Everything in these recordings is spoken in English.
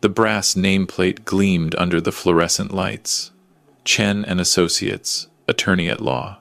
The brass nameplate gleamed under the fluorescent lights. Chen and Associates, attorney at law.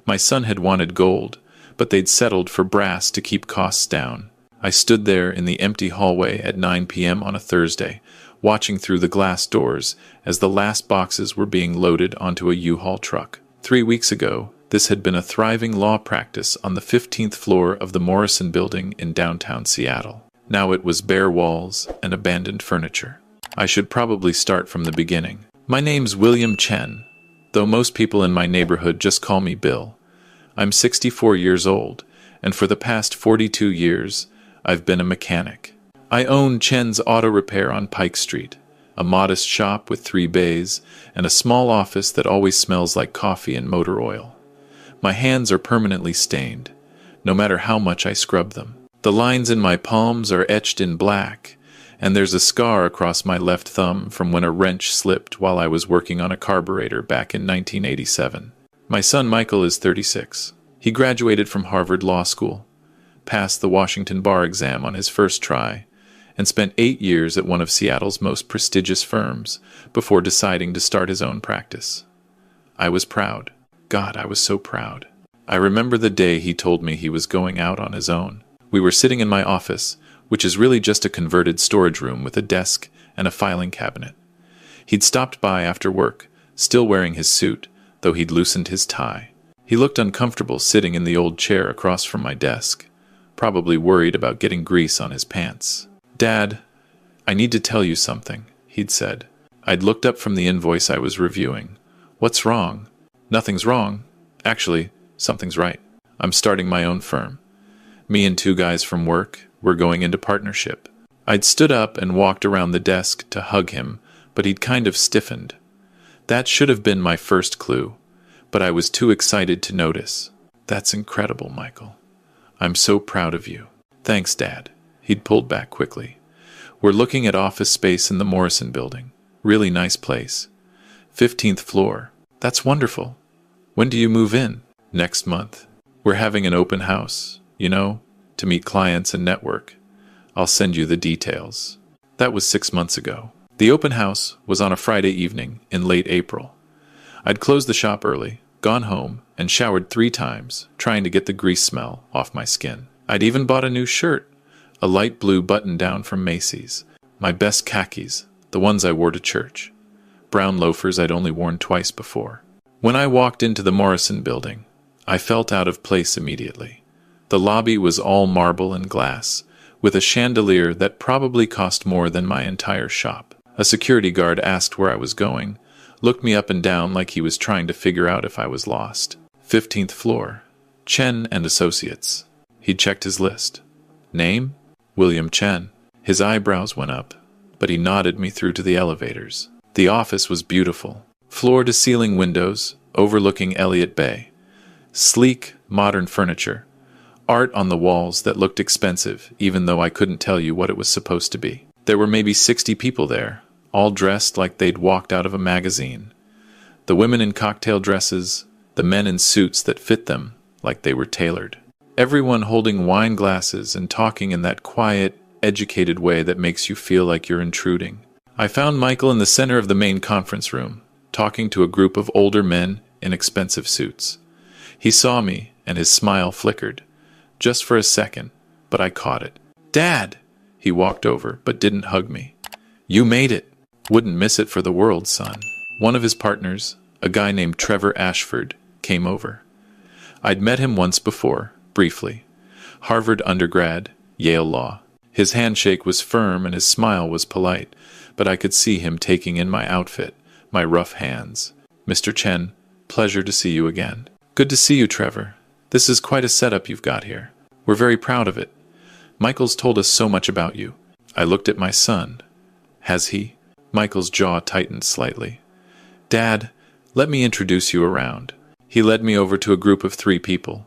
My son had wanted gold, but they'd settled for brass to keep costs down. I stood there in the empty hallway at 9 p.m. on a Thursday, watching through the glass doors as the last boxes were being loaded onto a U-Haul truck. 3 weeks ago, this had been a thriving law practice on the 15th floor of the Morrison Building in downtown Seattle. Now it was bare walls and abandoned furniture. I should probably start from the beginning. My name's William Chen, though most people in my neighborhood just call me Bill. I'm 64 years old, and for the past 42 years, I've been a mechanic. I own Chen's Auto Repair on Pike Street, a modest shop with 3 bays, and a small office that always smells like coffee and motor oil. My hands are permanently stained, no matter how much I scrub them. The lines in my palms are etched in black, and there's a scar across my left thumb from when a wrench slipped while I was working on a carburetor back in 1987. My son Michael is 36. He graduated from Harvard Law School, passed the Washington bar exam on his first try, and spent 8 years at one of Seattle's most prestigious firms before deciding to start his own practice. I was proud. God, I was so proud. I remember the day he told me he was going out on his own. We were sitting in my office, which is really just a converted storage room with a desk and a filing cabinet. He'd stopped by after work, still wearing his suit, though he'd loosened his tie. He looked uncomfortable sitting in the old chair across from my desk, probably worried about getting grease on his pants. "Dad, I need to tell you something," he'd said. I'd looked up from the invoice I was reviewing. "What's wrong?" "Nothing's wrong. Actually, something's right. I'm starting my own firm. Me and 2 guys from work, we're going into partnership." I'd stood up and walked around the desk to hug him, but he'd kind of stiffened. That should have been my first clue, but I was too excited to notice. "That's incredible, Michael. I'm so proud of you." "Thanks, Dad." He'd pulled back quickly. "We're looking at office space in the Morrison Building. Really nice place. 15th floor. That's wonderful. When do you move in?" "Next month. We're having an open house, to meet clients and network. I'll send you the details." That was 6 months ago. The open house was on a Friday evening in late April. I'd closed the shop early, gone home, and showered 3 times, trying to get the grease smell off my skin. I'd even bought a new shirt, a light blue button-down from Macy's, my best khakis, the ones I wore to church, brown loafers I'd only worn twice before. When I walked into the Morrison Building, I felt out of place immediately. The lobby was all marble and glass, with a chandelier that probably cost more than my entire shop. A security guard asked where I was going, looked me up and down like he was trying to figure out if I was lost. 15th floor. Chen and Associates. He checked his list. Name? William Chen. His eyebrows went up, but he nodded me through to the elevators. The office was beautiful. Floor-to-ceiling windows overlooking Elliott Bay. Sleek, modern furniture. Art on the walls that looked expensive, even though I couldn't tell you what it was supposed to be. There were maybe 60 people there, all dressed like they'd walked out of a magazine. The women in cocktail dresses, the men in suits that fit them like they were tailored. Everyone holding wine glasses and talking in that quiet, educated way that makes you feel like you're intruding. I found Michael in the center of the main conference room, talking to a group of older men in expensive suits. He saw me, and his smile flickered. Just for a second, but I caught it. "Dad!" He walked over, but didn't hug me. "You made it." "Wouldn't miss it for the world, son." One of his partners, a guy named Trevor Ashford, came over. I'd met him once before, briefly. Harvard undergrad, Yale Law. His handshake was firm and his smile was polite, but I could see him taking in my outfit, my rough hands. "Mr. Chen, pleasure to see you again." "Good to see you, Trevor. This is quite a setup you've got here. We're very proud of it. Michael's told us so much about you." I looked at my son. "Has he?" Michael's jaw tightened slightly. "Dad, let me introduce you around." He led me over to a group of 3 people.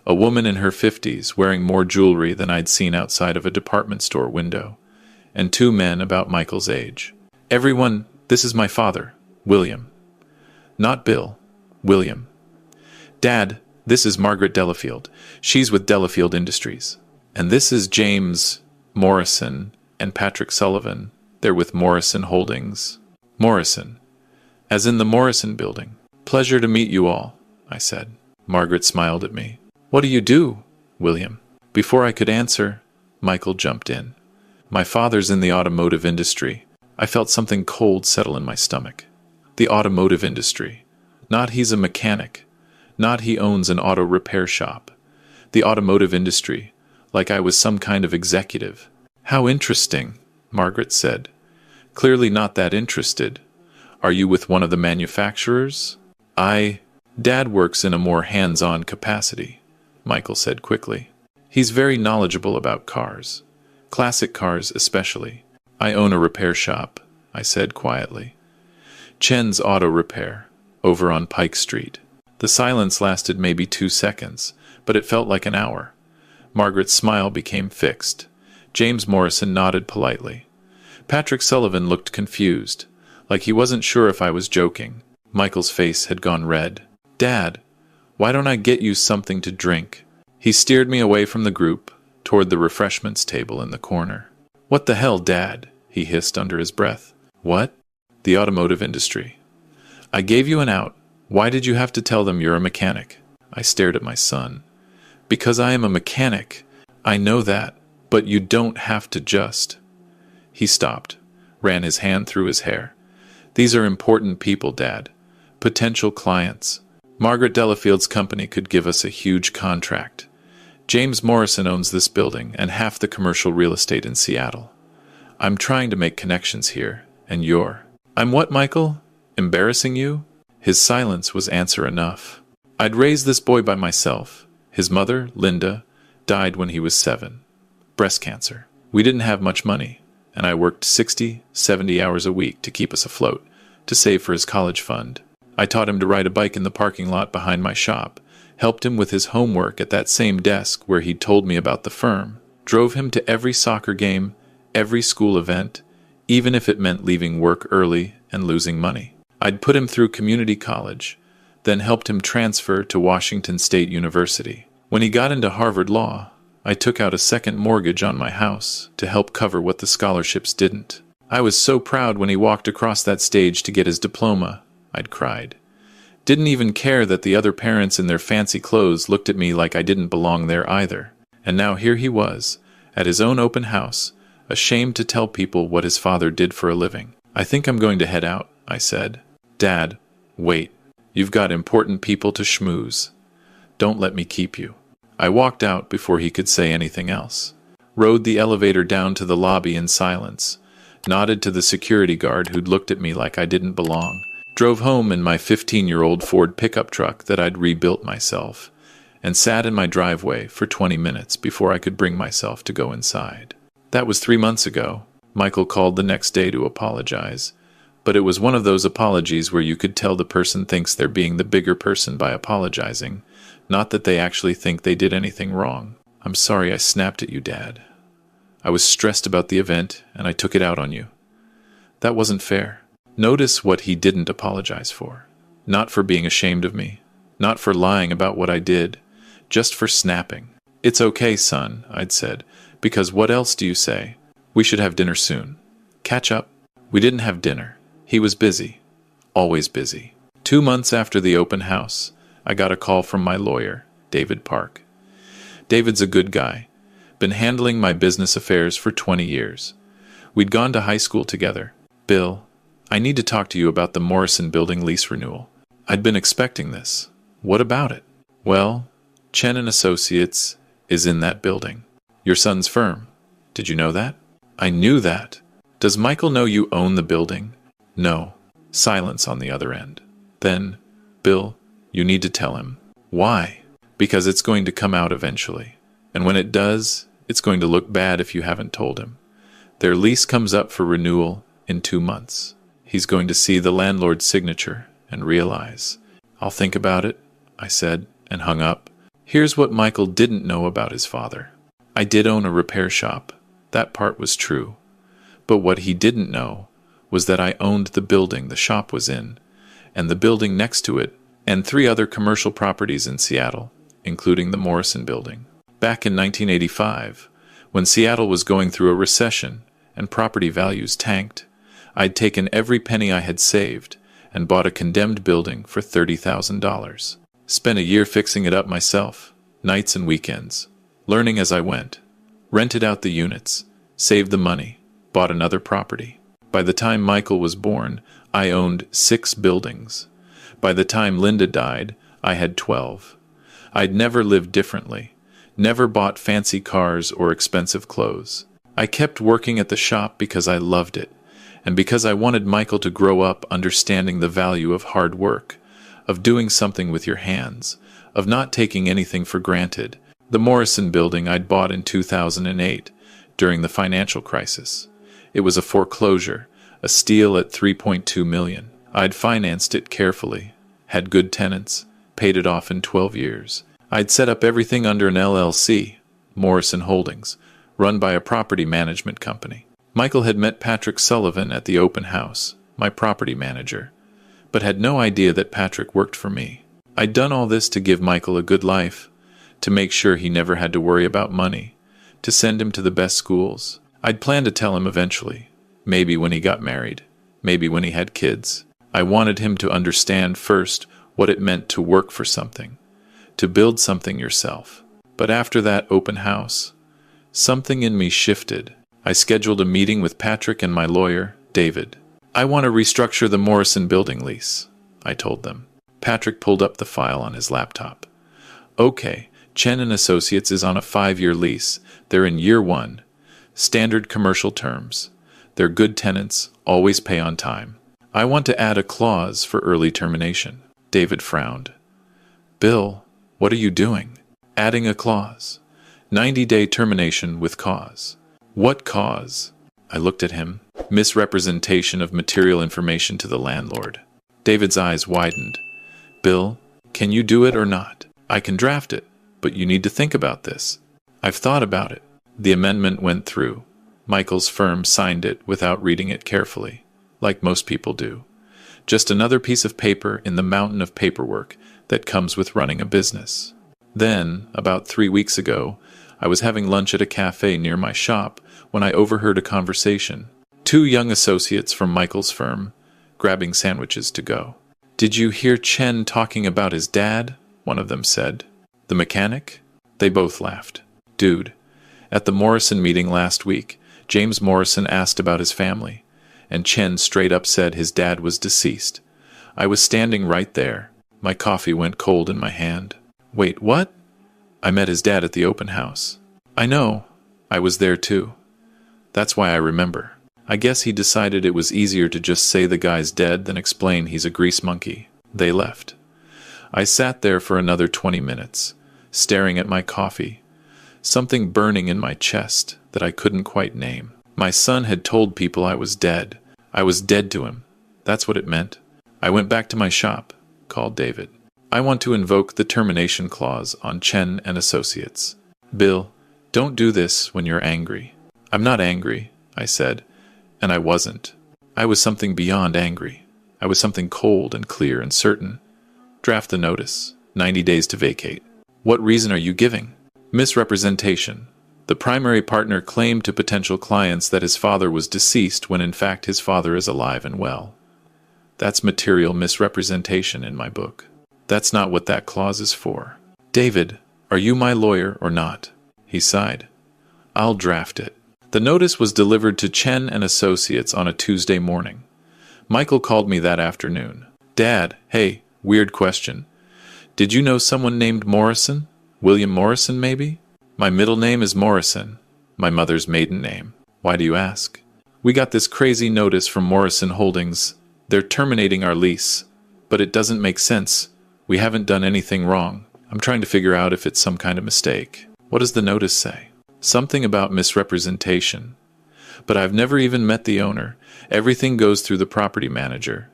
A woman in her 50s wearing more jewelry than I'd seen outside of a department store window, and 2 men about Michael's age. "Everyone, this is my father, William." "Not Bill, William." "Dad, this is Margaret Delafield. She's with Delafield Industries. And this is James Morrison and Patrick Sullivan, They're with Morrison Holdings. Morrison. As in the Morrison building. Pleasure to meet you all, I said. Margaret smiled at me. What do you do, William? Before I could answer, Michael jumped in. My father's in the automotive industry. I felt something cold settle in my stomach. The automotive industry. Not he's a mechanic. Not he owns an auto repair shop. The automotive industry, like I was some kind of executive. How interesting, Margaret said. Clearly not that interested. Are you with one of the manufacturers? Dad works in a more hands-on capacity, Michael said quickly. He's very knowledgeable about cars. Classic cars especially. I own a repair shop, I said quietly. Chen's Auto Repair, over on Pike Street. The silence lasted maybe 2 seconds, but it felt like an hour. Margaret's smile became fixed. James Morrison nodded politely. Patrick Sullivan looked confused, like he wasn't sure if I was joking. Michael's face had gone red. Dad, why don't I get you something to drink? He steered me away from the group, toward the refreshments table in the corner. What the hell, Dad? He hissed under his breath. What? The automotive industry. I gave you an out. Why did you have to tell them you're a mechanic? I stared at my son. Because I am a mechanic. I know that, but you don't have to just. He stopped, ran his hand through his hair. These are important people, Dad. Potential clients. Margaret Delafield's company could give us a huge contract. James Morrison owns this building and half the commercial real estate in Seattle. I'm trying to make connections here, and I'm what, Michael? Embarrassing you? His silence was answer enough. I'd raised this boy by myself. His mother, Linda, died when he was 7. Breast cancer. We didn't have much money, and I worked 60, 70 hours a week to keep us afloat, to save for his college fund. I taught him to ride a bike in the parking lot behind my shop, helped him with his homework at that same desk where he'd told me about the firm, drove him to every soccer game, every school event, even if it meant leaving work early and losing money. I'd put him through community college, then helped him transfer to Washington State University. When he got into Harvard Law, I took out a second mortgage on my house to help cover what the scholarships didn't. I was so proud when he walked across that stage to get his diploma, I'd cried. Didn't even care that the other parents in their fancy clothes looked at me like I didn't belong there either. And now here he was, at his own open house, ashamed to tell people what his father did for a living. I think I'm going to head out, I said. Dad, wait. You've got important people to schmooze. Don't let me keep you. I walked out before he could say anything else. Rode the elevator down to the lobby in silence. Nodded to the security guard who'd looked at me like I didn't belong. Drove home in my 15-year-old Ford pickup truck that I'd rebuilt myself, and sat in my driveway for 20 minutes before I could bring myself to go inside. That was 3 months ago. Michael called the next day to apologize, but it was one of those apologies where you could tell the person thinks they're being the bigger person by apologizing, not that they actually think they did anything wrong. I'm sorry I snapped at you, Dad. I was stressed about the event, and I took it out on you. That wasn't fair. Notice what he didn't apologize for. Not for being ashamed of me. Not for lying about what I did. Just for snapping. It's okay, son, I'd said, because what else do you say? We should have dinner soon. Catch up. We didn't have dinner. He was busy. Always busy. 2 months after the open house, I got a call from my lawyer, David Park. David's a good guy. Been handling my business affairs for 20 years. We'd gone to high school together. Bill, I need to talk to you about the Morrison building lease renewal. I'd been expecting this. What about it? Well, Chen and Associates is in that building. Your son's firm. Did you know that? I knew that. Does Michael know you own the building? No. Silence on the other end. Then, Bill, you need to tell him. Why? Because it's going to come out eventually. And when it does, it's going to look bad if you haven't told him. Their lease comes up for renewal in 2 months. He's going to see the landlord's signature and realize. I'll think about it, I said, and hung up. Here's what Michael didn't know about his father. I did own a repair shop. That part was true. But what he didn't know was that I owned the building the shop was in, and the building next to it, and 3 other commercial properties in Seattle, including the Morrison building. Back in 1985, when Seattle was going through a recession, and property values tanked. I'd taken every penny I had saved and bought a condemned building for $30,000. Spent a year fixing it up myself, nights and weekends, learning as I went. Rented out the units, saved the money, bought another property. By the time Michael was born, I owned 6 buildings. By the time Linda died, I had 12. I'd never lived differently, never bought fancy cars or expensive clothes. I kept working at the shop because I loved it, and because I wanted Michael to grow up understanding the value of hard work, of doing something with your hands, of not taking anything for granted. The Morrison building I'd bought in 2008, during the financial crisis. It was a foreclosure, a steal at $3.2 million. I'd financed it carefully, had good tenants, paid it off in 12 years. I'd set up everything under an LLC, Morrison Holdings, run by a property management company. Michael had met Patrick Sullivan at the open house, my property manager, but had no idea that Patrick worked for me. I'd done all this to give Michael a good life, to make sure he never had to worry about money, to send him to the best schools. I'd planned to tell him eventually, maybe when he got married, maybe when he had kids. I wanted him to understand first what it meant to work for something, to build something yourself. But after that open house, something in me shifted. I scheduled a meeting with Patrick and my lawyer, David. I want to restructure the Morrison building lease, I told them. Patrick pulled up the file on his laptop. Okay, Chen and Associates is on a 5-year lease. They're in year 1. Standard commercial terms. They're good tenants, always pay on time. I want to add a clause for early termination. David frowned. Bill, what are you doing? Adding a clause. 90-day termination with cause. What cause? I looked at him. Misrepresentation of material information to the landlord. David's eyes widened. Bill, can you do it or not? I can draft it, but you need to think about this. I've thought about it. The amendment went through. Michael's firm signed it without reading it carefully, like most people do. Just another piece of paper in the mountain of paperwork that comes with running a business. Then, about 3 weeks ago, I was having lunch at a cafe near my shop when I overheard a conversation. 2 young associates from Michael's firm, grabbing sandwiches to go. Did you hear Chen talking about his dad? One of them said. The mechanic? They both laughed. Dude, at the Morrison meeting last week, James Morrison asked about his family, and Chen straight up said his dad was deceased. I was standing right there. My coffee went cold in my hand. Wait, what? I met his dad at the open house. I know. I was there too. That's why I remember. I guess he decided it was easier to just say the guy's dead than explain he's a grease monkey. They left. I sat there for another 20 minutes, staring at my coffee, something burning in my chest that I couldn't quite name. My son had told people I was dead. I was dead to him. That's what it meant. I went back to my shop, called David. I want to invoke the termination clause on Chen and Associates. Bill, don't do this when you're angry. I'm not angry, I said, and I wasn't. I was something beyond angry. I was something cold and clear and certain. Draft the notice. 90 days to vacate. What reason are you giving? Misrepresentation. The primary partner claimed to potential clients that his father was deceased when in fact his father is alive and well. That's material misrepresentation in my book. That's not what that clause is for. David, are you my lawyer or not? He sighed. I'll draft it. The notice was delivered to Chen and Associates on a Tuesday morning. Michael called me that afternoon. Dad, hey, weird question. Did you know someone named Morrison? William Morrison, maybe? My middle name is Morrison, my mother's maiden name. Why do you ask? We got this crazy notice from Morrison Holdings. They're terminating our lease. But it doesn't make sense. We haven't done anything wrong. I'm trying to figure out if it's some kind of mistake. What does the notice say? Something about misrepresentation. But I've never even met the owner. Everything goes through the property manager.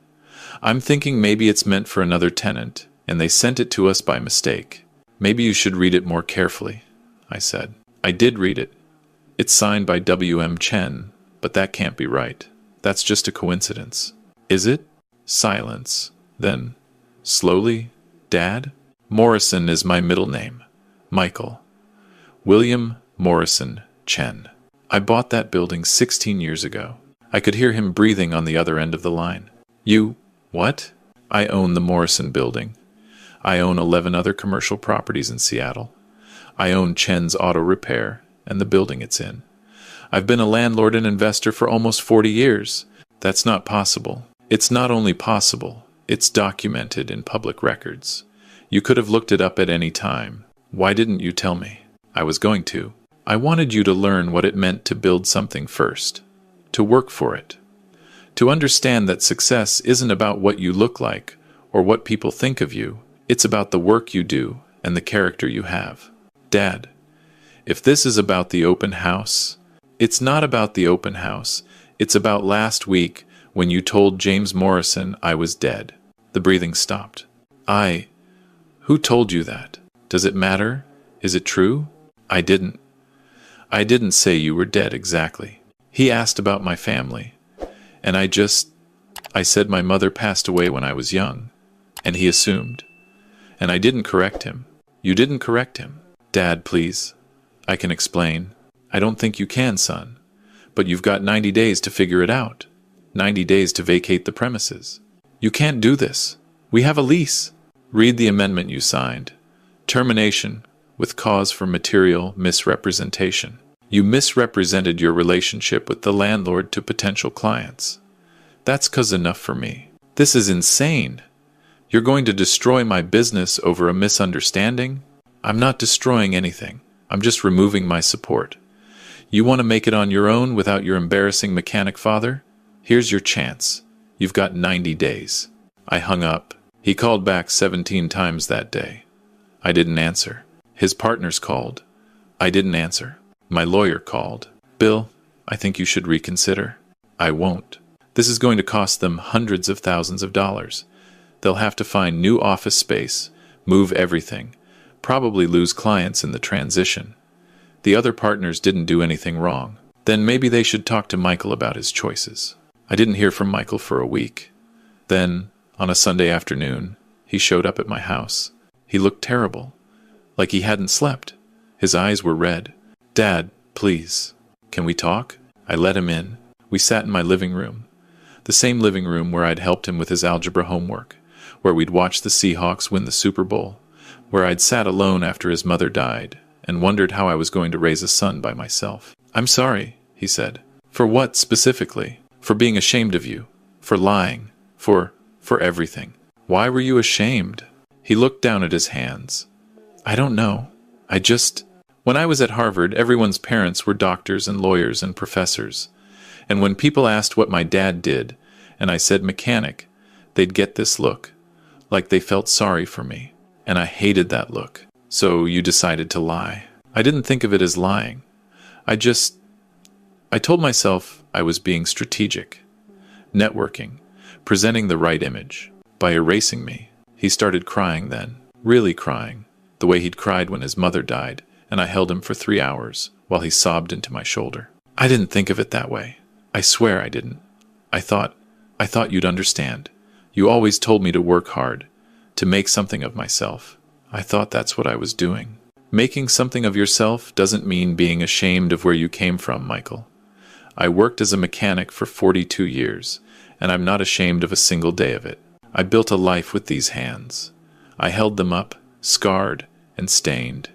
I'm thinking maybe it's meant for another tenant, and they sent it to us by mistake. Maybe you should read it more carefully, I said. I did read it. It's signed by W.M. Chen, but that can't be right. That's just a coincidence. Is it? Silence. Then, slowly, Dad? Morrison is my middle name. Michael. William Morrison Chen. I bought that building 16 years ago. I could hear him breathing on the other end of the line. You, what? I own the Morrison building. I own 11 other commercial properties in Seattle. I own Chen's Auto Repair and the building it's in. I've been a landlord and investor for almost 40 years. That's not possible. It's not only possible, it's documented in public records. You could have looked it up at any time. Why didn't you tell me? I was going to. I wanted you to learn what it meant to build something first, to work for it, to understand that success isn't about what you look like or what people think of you. It's about the work you do and the character you have. Dad, if this is about the open house, it's not about the open house. It's about last week when you told James Morrison I was dead. The breathing stopped. Who told you that? Does it matter? Is it true? I didn't say you were dead exactly. He asked about my family, and I said my mother passed away when I was young, and he assumed. And I didn't correct him. You didn't correct him. Dad, please. I can explain. I don't think you can, son. But you've got 90 days to figure it out. 90 days to vacate the premises. You can't do this. We have a lease. Read the amendment you signed. Termination with cause for material misrepresentation. You misrepresented your relationship with the landlord to potential clients. That's 'cause enough for me. This is insane. You're going to destroy my business over a misunderstanding? I'm not destroying anything. I'm just removing my support. You want to make it on your own without your embarrassing mechanic father? Here's your chance. You've got 90 days. I hung up. He called back 17 times that day. I didn't answer. His partners called. I didn't answer. My lawyer called. Bill, I think you should reconsider. I won't. This is going to cost them hundreds of thousands of dollars. They'll have to find new office space, move everything, probably lose clients in the transition. The other partners didn't do anything wrong. Then maybe they should talk to Michael about his choices. I didn't hear from Michael for a week. Then, on a Sunday afternoon, he showed up at my house. He looked terrible, like he hadn't slept. His eyes were red. Dad, please, can we talk? I let him in. We sat in my living room, the same living room where I'd helped him with his algebra homework, where we'd watched the Seahawks win the Super Bowl, where I'd sat alone after his mother died and wondered how I was going to raise a son by myself. I'm sorry, he said. For what specifically? For being ashamed of you, for lying, for everything. Why were you ashamed? He looked down at his hands. I don't know. When I was at Harvard, everyone's parents were doctors and lawyers and professors. And when people asked what my dad did, and I said mechanic, they'd get this look, like they felt sorry for me. And I hated that look. So you decided to lie. I didn't think of it as lying. I told myself I was being strategic, networking, presenting the right image. By erasing me, he started crying then, really crying, the way he'd cried when his mother died, and I held him for 3 hours while he sobbed into my shoulder. I didn't think of it that way. I swear I didn't. I thought you'd understand. You always told me to work hard, to make something of myself. I thought that's what I was doing. Making something of yourself doesn't mean being ashamed of where you came from, Michael. I worked as a mechanic for 42 years, and I'm not ashamed of a single day of it. I built a life with these hands. I held them up, scarred and stained.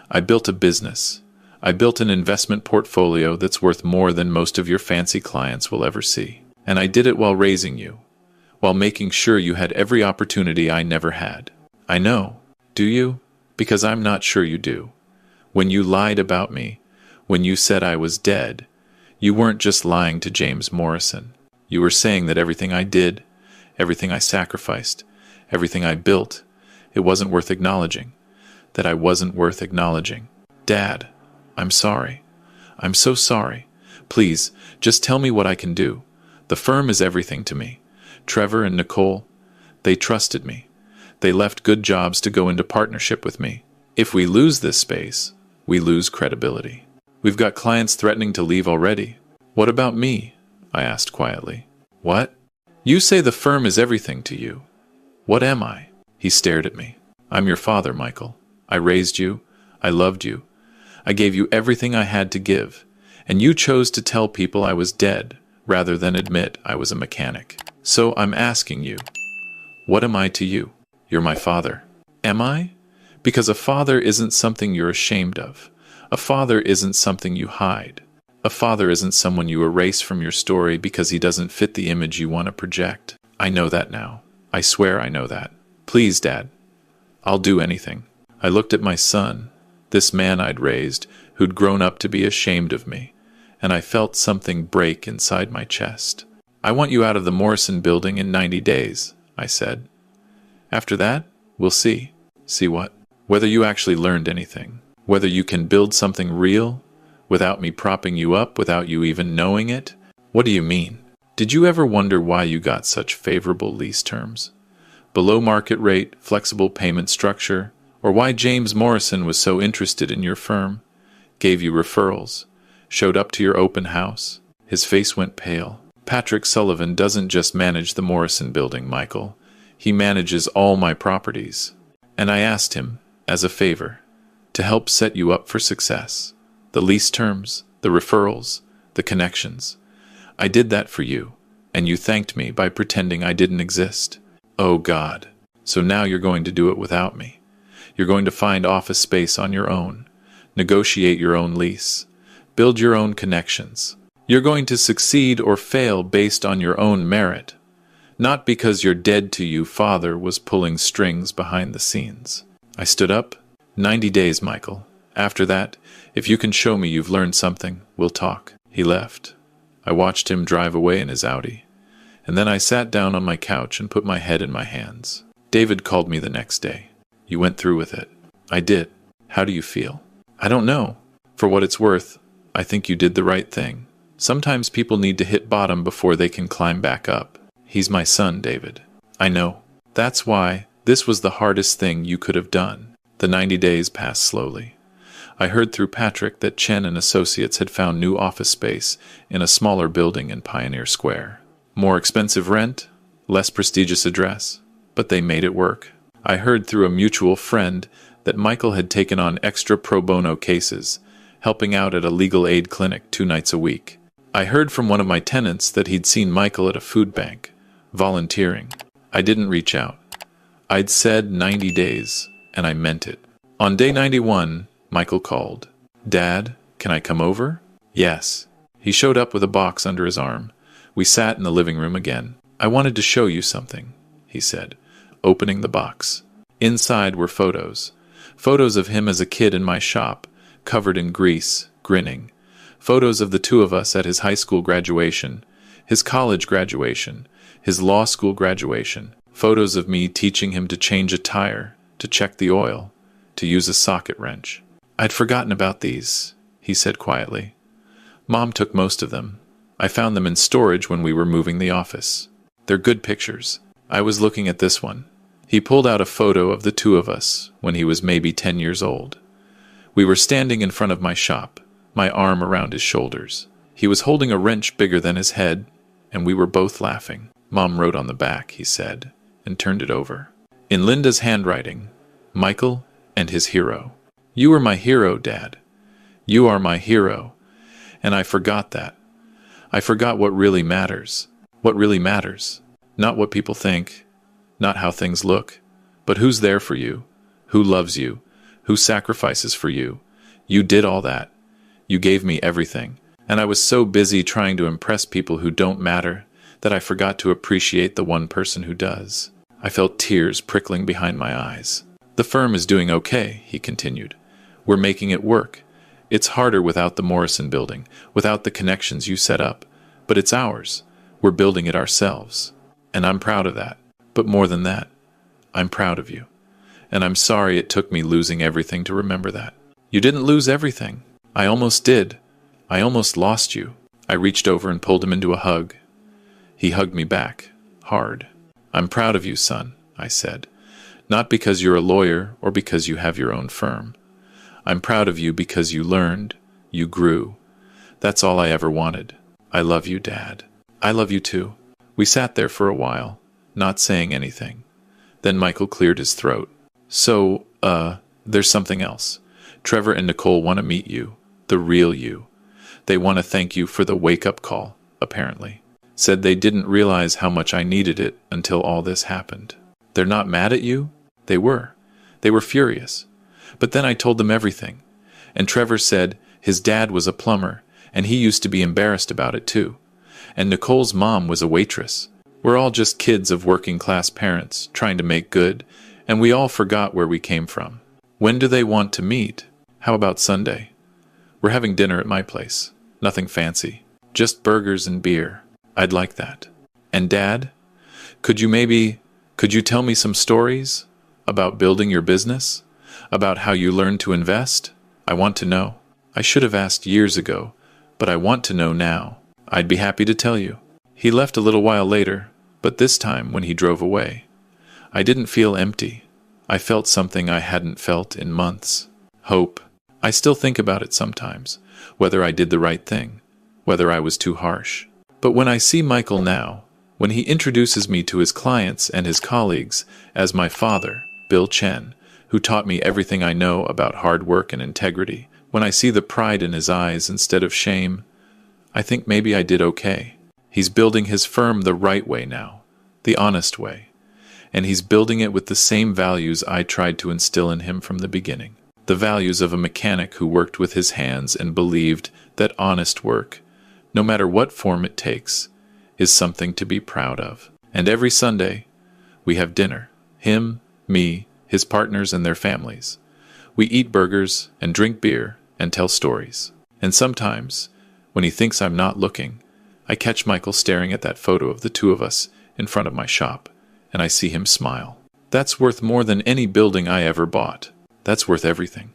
I built a business. I built an investment portfolio that's worth more than most of your fancy clients will ever see. And I did it while raising you, while making sure you had every opportunity I never had. I know. Do you? Because I'm not sure you do. When you lied about me, when you said I was dead, you weren't just lying to James Morrison. You were saying that everything I did, everything I sacrificed, everything I built, it wasn't worth acknowledging. That I wasn't worth acknowledging. Dad, I'm sorry. I'm so sorry. Please, just tell me what I can do. The firm is everything to me. Trevor and Nicole, they trusted me. They left good jobs to go into partnership with me. If we lose this space, we lose credibility. We've got clients threatening to leave already. What about me? I asked quietly. What? You say the firm is everything to you. What am I? He stared at me. I'm your father, Michael. I raised you. I loved you. I gave you everything I had to give. And you chose to tell people I was dead, rather than admit I was a mechanic. So I'm asking you, what am I to you? You're my father. Am I? Because a father isn't something you're ashamed of. A father isn't something you hide. A father isn't someone you erase from your story because he doesn't fit the image you want to project. I know that now. I swear I know that. Please, Dad. I'll do anything. I looked at my son, this man I'd raised, who'd grown up to be ashamed of me, and I felt something break inside my chest. I want you out of the Morrison building in 90 days, I said. After that, we'll see. See what? Whether you actually learned anything. Whether you can build something real, without me propping you up, without you even knowing it. What do you mean? Did you ever wonder why you got such favorable lease terms? Below market rate, flexible payment structure, or why James Morrison was so interested in your firm, gave you referrals, showed up to your open house? His face went pale. Patrick Sullivan doesn't just manage the Morrison building, Michael. He manages all my properties. And I asked him, as a favor, to help set you up for success. The lease terms, the referrals, the connections. I did that for you, and you thanked me by pretending I didn't exist. Oh God. So now you're going to do it without me. You're going to find office space on your own, negotiate your own lease, build your own connections. You're going to succeed or fail based on your own merit, not because your dead-to-you father was pulling strings behind the scenes. I stood up. 90 days, Michael. After that, if you can show me you've learned something, we'll talk. He left. I watched him drive away in his Audi, and then I sat down on my couch and put my head in my hands. David called me the next day. You went through with it. I did. How do you feel? I don't know. For what it's worth, I think you did the right thing. Sometimes people need to hit bottom before they can climb back up. He's my son, David. I know. That's why this was the hardest thing you could have done. The 90 days passed slowly. I heard through Patrick that Chen and Associates had found new office space in a smaller building in Pioneer Square. More expensive rent, less prestigious address, but they made it work. I heard through a mutual friend that Michael had taken on extra pro bono cases, helping out at a legal aid clinic 2 nights a week. I heard from one of my tenants that he'd seen Michael at a food bank, volunteering. I didn't reach out. I'd said 90 days, and I meant it. On day 91, Michael called. Dad, can I come over? Yes. He showed up with a box under his arm. We sat in the living room again. I wanted to show you something, he said, opening the box. Inside were photos. Photos of him as a kid in my shop, covered in grease, grinning. Photos of the two of us at his high school graduation, his college graduation, his law school graduation. Photos of me teaching him to change a tire, to check the oil, to use a socket wrench. I'd forgotten about these, he said quietly. Mom took most of them. I found them in storage when we were moving the office. They're good pictures. I was looking at this one. He pulled out a photo of the two of us when he was maybe 10 years old. We were standing in front of my shop, my arm around his shoulders. He was holding a wrench bigger than his head, and we were both laughing. Mom wrote on the back, he said, and turned it over. In Linda's handwriting, Michael and his hero. You are my hero, Dad. You are my hero. And I forgot that. I forgot what really matters. What really matters. Not what people think, not how things look, but who's there for you, who loves you, who sacrifices for you. You did all that. You gave me everything. And I was so busy trying to impress people who don't matter that I forgot to appreciate the one person who does. I felt tears prickling behind my eyes. The firm is doing okay, he continued. We're making it work. It's harder without the Morrison building, without the connections you set up. But it's ours. We're building it ourselves. And I'm proud of that. But more than that, I'm proud of you. And I'm sorry it took me losing everything to remember that. You didn't lose everything. I almost did. I almost lost you. I reached over and pulled him into a hug. He hugged me back, hard. I'm proud of you, son, I said. Not because you're a lawyer or because you have your own firm. I'm proud of you because you learned, you grew. That's all I ever wanted. I love you, Dad. I love you too. We sat there for a while, not saying anything. Then Michael cleared his throat. So, there's something else. Trevor and Nicole want to meet you, the real you. They want to thank you for the wake-up call, apparently. Said they didn't realize how much I needed it until all this happened. They're not mad at you? They were. They were furious. But then I told them everything. And Trevor said his dad was a plumber, and he used to be embarrassed about it too. And Nicole's mom was a waitress. We're all just kids of working-class parents, trying to make good, and we all forgot where we came from. When do they want to meet? How about Sunday? We're having dinner at my place. Nothing fancy. Just burgers and beer. I'd like that. And Dad? Could you tell me some stories? About building your business? About how you learned to invest? I want to know. I should have asked years ago, but I want to know now. I'd be happy to tell you. He left a little while later, but this time when he drove away, I didn't feel empty. I felt something I hadn't felt in months. Hope. I still think about it sometimes, whether I did the right thing, whether I was too harsh. But when I see Michael now, when he introduces me to his clients and his colleagues as my father, Bill Chen, who taught me everything I know about hard work and integrity, when I see the pride in his eyes instead of shame, I think maybe I did okay. He's building his firm the right way now, the honest way. And he's building it with the same values I tried to instill in him from the beginning. The values of a mechanic who worked with his hands and believed that honest work, no matter what form it takes, is something to be proud of. And every Sunday, we have dinner. Him, me, his partners and their families. We eat burgers and drink beer and tell stories. And sometimes, when he thinks I'm not looking, I catch Michael staring at that photo of the two of us in front of my shop, and I see him smile. That's worth more than any building I ever bought. That's worth everything.